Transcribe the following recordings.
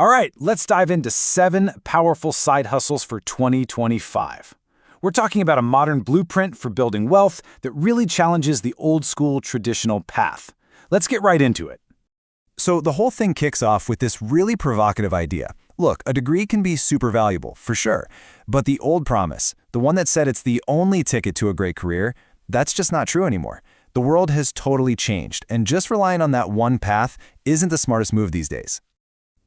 All right, let's dive into 7 powerful side hustles for 2025. We're talking about a modern blueprint for building wealth that really challenges the old-school traditional path. Let's get right into it. So the whole thing kicks off with this really provocative idea. Look, a degree can be super valuable, for sure. But the old promise, the one that said it's the only ticket to a great career, that's just not true anymore. The world has totally changed, and just relying on that one path isn't the smartest move these days.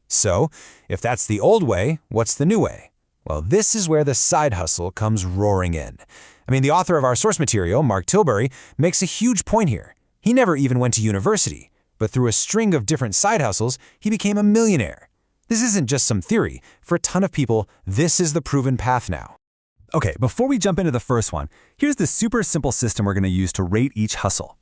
So, if that's the old way, what's the new way? Well, this is where the side hustle comes roaring in. The author of our source material, Mark Tilbury, makes a huge point here. He never even went to university, but through a string of different side hustles, he became a millionaire. This isn't just some theory. For a ton of people, this is the proven path now. Okay, before we jump into the first one, here's the super simple system we're going to use to rate each hustle.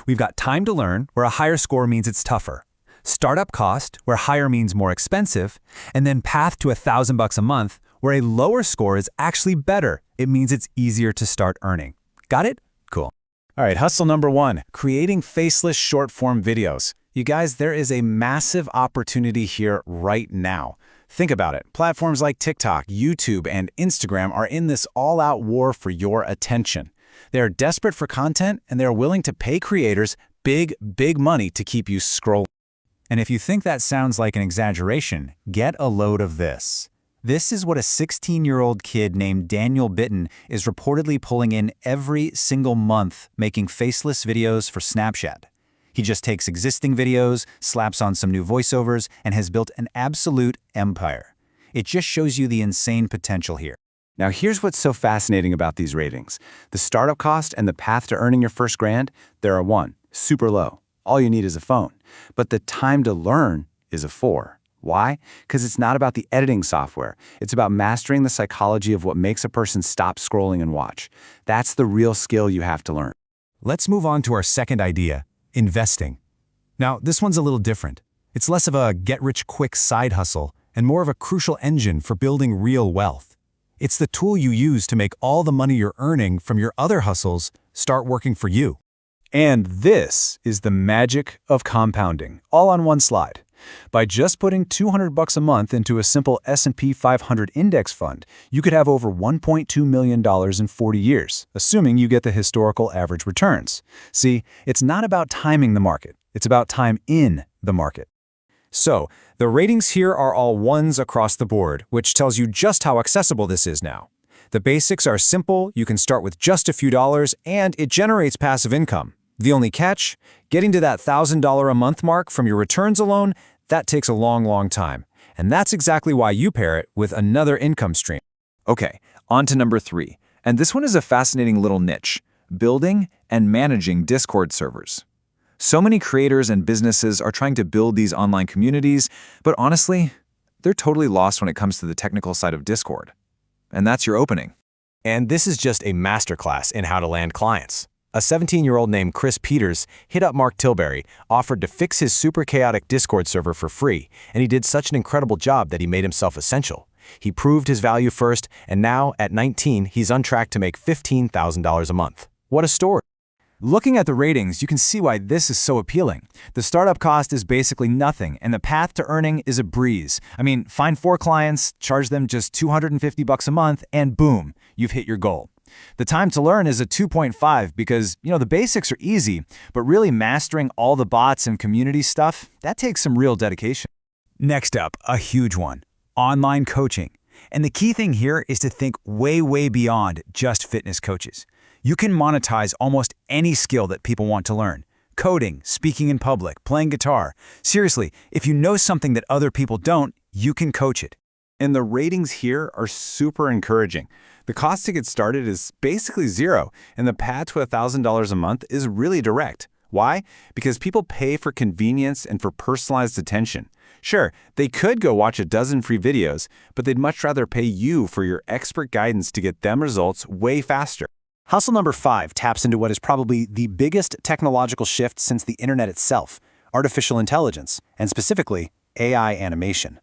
We've got time to learn, where a higher score means it's tougher. Startup cost, where higher means more expensive. And then path to $1,000 a month, where a lower score is actually better. It means it's easier to start earning. Got it? Cool. All right, hustle number 1, creating faceless short-form videos. You guys, there is a massive opportunity here right now. Think about it. Platforms like TikTok, YouTube, and Instagram are in this all-out war for your attention. They are desperate for content, and they are willing to pay creators big money to keep you scrolling. And if you think that sounds like an exaggeration, get a load of this. This is what a 16-year-old kid named Daniel Bitten is reportedly pulling in every single month making faceless videos for Snapchat. He just takes existing videos, slaps on some new voiceovers, and has built an absolute empire. It just shows you the insane potential here. Now here's what's so fascinating about these ratings. The startup cost and the path to earning your first grand, they're a 1, super low. All you need is a phone. But the time to learn is a 4. Why? Because it's not about the editing software. It's about mastering the psychology of what makes a person stop scrolling and watch. That's the real skill you have to learn. Let's move on to our second idea, investing. Now, this one's a little different. It's less of a get-rich-quick side hustle and more of a crucial engine for building real wealth. It's the tool you use to make all the money you're earning from your other hustles start working for you. And this is the magic of compounding, all on one slide. By just putting $200 a month into a simple S&P 500 index fund, you could have over $1.2 million in 40 years, assuming you get the historical average returns. See, it's not about timing the market. It's about time in the market. So, the ratings here are all 1s across the board, which tells you just how accessible this is now. The basics are simple, you can start with just a few dollars, and it generates passive income. The only catch? Getting to that $1,000 a month mark from your returns alone, that takes a long time. And that's exactly why you pair it with another income stream. Okay, on to number 3. And this one is a fascinating little niche: building and managing Discord servers. So many creators and businesses are trying to build these online communities, but honestly, they're totally lost when it comes to the technical side of Discord. And that's your opening. And this is just a masterclass in how to land clients. A 17-year-old named Chris Peters hit up Mark Tilbury, offered to fix his super chaotic Discord server for free, and he did such an incredible job that he made himself essential. He proved his value first, and now, at 19, he's on track to make $15,000 a month. What a story! Looking at the ratings, you can see why this is so appealing. The startup cost is basically nothing, and the path to earning is a breeze. Find 4 clients, charge them just $250 a month, and boom, you've hit your goal. The time to learn is a 2.5 because, the basics are easy, but really mastering all the bots and community stuff, that takes some real dedication. Next up, a huge one: online coaching. And the key thing here is to think way beyond just fitness coaches. You can monetize almost any skill that people want to learn. Coding, speaking in public, playing guitar. Seriously, if you know something that other people don't, you can coach it. And the ratings here are super encouraging. The cost to get started is basically 0, and the path to $1,000 a month is really direct. Why? Because people pay for convenience and for personalized attention. Sure, they could go watch a dozen free videos, but they'd much rather pay you for your expert guidance to get them results way faster. Hustle number 5 taps into what is probably the biggest technological shift since the internet itself: artificial intelligence, and specifically AI animation.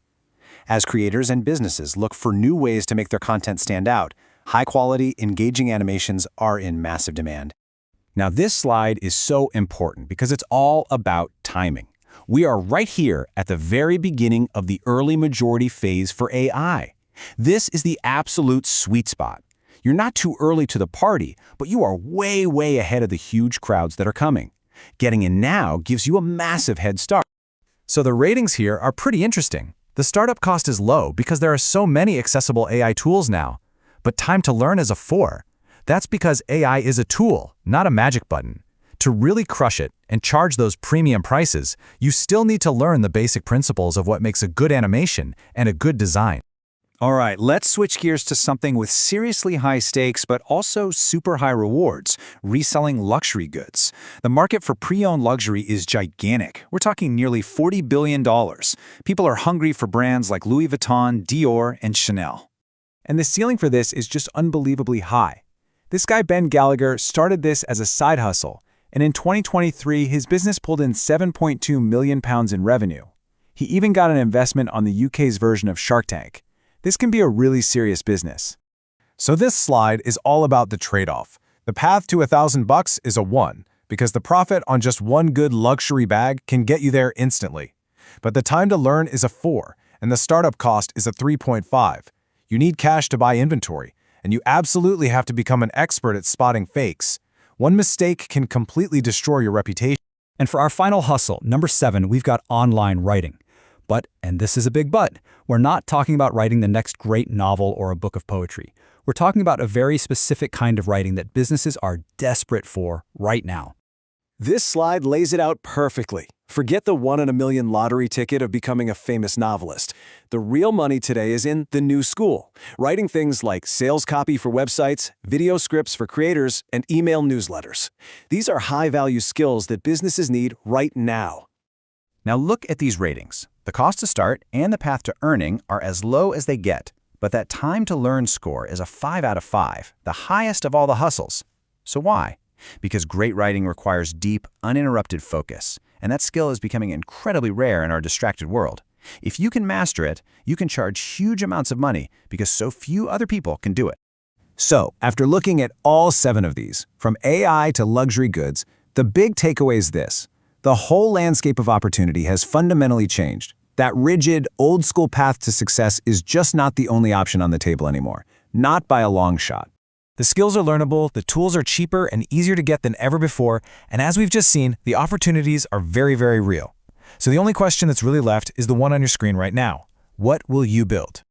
As creators and businesses look for new ways to make their content stand out, high-quality, engaging animations are in massive demand. Now, this slide is so important because it's all about timing. We are right here at the very beginning of the early majority phase for AI. This is the absolute sweet spot. You're not too early to the party, but you are way, way ahead of the huge crowds that are coming. Getting in now gives you a massive head start. So the ratings here are pretty interesting. The startup cost is low because there are so many accessible AI tools now. But time to learn is a 4. That's because AI is a tool, not a magic button. To really crush it and charge those premium prices, you still need to learn the basic principles of what makes a good animation and a good design. All right, let's switch gears to something with seriously high stakes but also super high rewards, reselling luxury goods. The market for pre-owned luxury is gigantic. We're talking nearly $40 billion. People are hungry for brands like Louis Vuitton, Dior, and Chanel. And the ceiling for this is just unbelievably high. This guy Ben Gallagher started this as a side hustle, and in 2023 his business pulled in £7.2 million in revenue. He even got an investment on the UK's version of Shark Tank. This can be a really serious business. So this slide is all about the trade-off. The path to $1,000 is a 1, because the profit on just one good luxury bag can get you there instantly. But the time to learn is a 4, and the startup cost is a 3.5. You need cash to buy inventory, and you absolutely have to become an expert at spotting fakes. One mistake can completely destroy your reputation. And for our final hustle, number 7, we've got online writing. But, and this is a big but, we're not talking about writing the next great novel or a book of poetry. We're talking about a very specific kind of writing that businesses are desperate for right now. This slide lays it out perfectly. Forget the 1 in a million lottery ticket of becoming a famous novelist. The real money today is in the new school, writing things like sales copy for websites, video scripts for creators, and email newsletters. These are high-value skills that businesses need right now. Now look at these ratings. The cost to start and the path to earning are as low as they get, but that time to learn score is a 5 out of 5, the highest of all the hustles. So why? Because great writing requires deep, uninterrupted focus, and that skill is becoming incredibly rare in our distracted world. If you can master it, you can charge huge amounts of money because so few other people can do it. So, after looking at all 7 of these, from AI to luxury goods, the big takeaway is this. The whole landscape of opportunity has fundamentally changed. That rigid, old-school path to success is just not the only option on the table anymore. Not by a long shot. The skills are learnable, the tools are cheaper and easier to get than ever before, and as we've just seen, the opportunities are very, very real. So the only question that's really left is the one on your screen right now. What will you build?